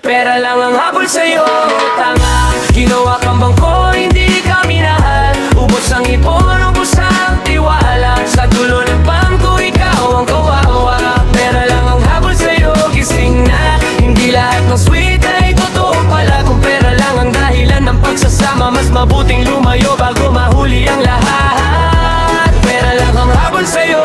Pera lang ang habol sa'yo, tanga. Ginawa kang bangko, hindi ka minahal. Ubos ang ipon, ubos ang tiwala. Sa dulo ng bangko, ikaw ang kawawa. Pera lang ang habol sa'yo, gising na. Hindi lahat ng sweet ay totoo pala. Kung pera lang ang dahilan ng pagsasama, mas mabuting lumayo bago mahuli ang lahat. Pera lang ang habol sa'yo.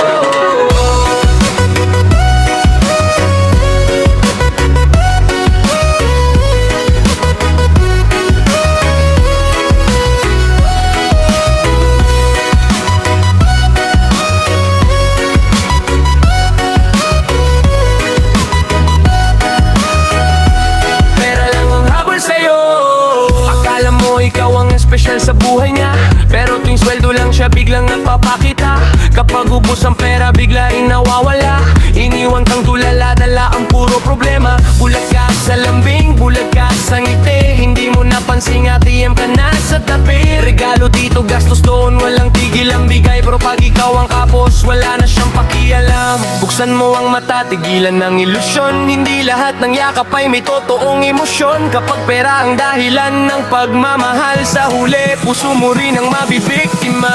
Special sa buhay niya, pero tuwing sweldo lang siya biglang nagpapakita. Kapag ubos ang pera biglaing nawawala. Iniwan kang tulala, dala ang puro problema. Bulag ka sa lambing, bulag ka sa ngiti. Hindi mo napansin ATM ka na sa tabi. Regalo dito, gastos doon, walang tigil ang bigay. Pero pag ikaw ang kapos, wala na siyang pakialam. Buksan mo ang mata, tigilan ng ilusyon. Hindi lahat ng yakap ay may totoong emosyon. Kapag pera ang dahilan ng pagmamahal, sa huli, puso mo rin ang mabibiktima.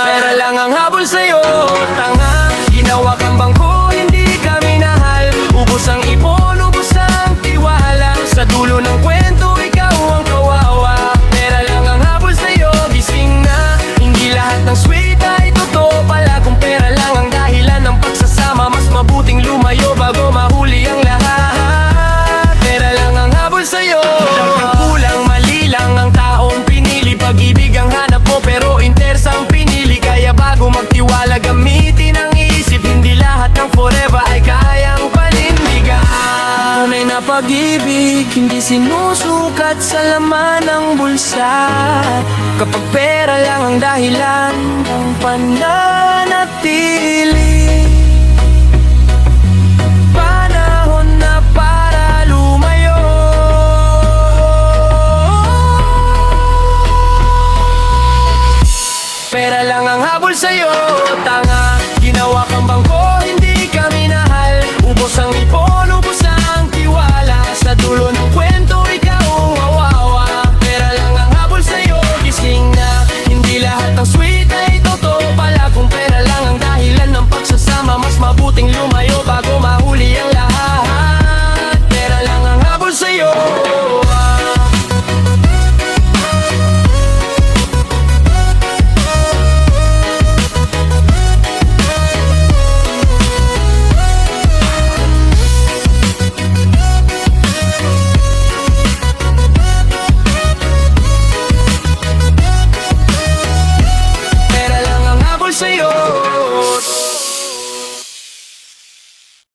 Pera lang ang habol sa'yo, tanga. Ginawa kang bangko, hindi ka minahal. Ubos ang ipon, ubos ang tiwala. Sa dulo ng kwento, ikaw ang kawawa. Pera lang ang habol sa'yo, gising na. Hindi lahat ng sweet ay totoo pala. Kung pera lang ang dahilan ng pagsasama, mas mabuting lumayo bago mahuli ang lahat. Pera lang ang habol sa'yo. Kulang, mali lang ang taong pinili. Pag-ibig ang hanap mo pero interes ang pinili. Kaya bago magtiwala, gamitin ang isip. Hindi lahat ng forever ay kayang panindigan. Tunay na pag-ibig, hindi sinusukat sa laman ng bulsa. Kapag pera lang ang dahilan ng pananatili. Panahon na para lumayo. Pera lang ang habol sa'yo, tanga. Ginawa kang bangko, hindi ka minahal. Ubos ang ipon, ubos ang tiwala. Sa dulo ng kwento, ikaw ang wawawa. Pera lang ang habol sa'yo, gising na. Hindi lahat ng sweet ay totoo pala. Kung pera lang ang dahilan ng pagsasama, mas mabuting lumayo bago mahuli ang lahat. Pera lang ang habol sa'yo. Sa'yo,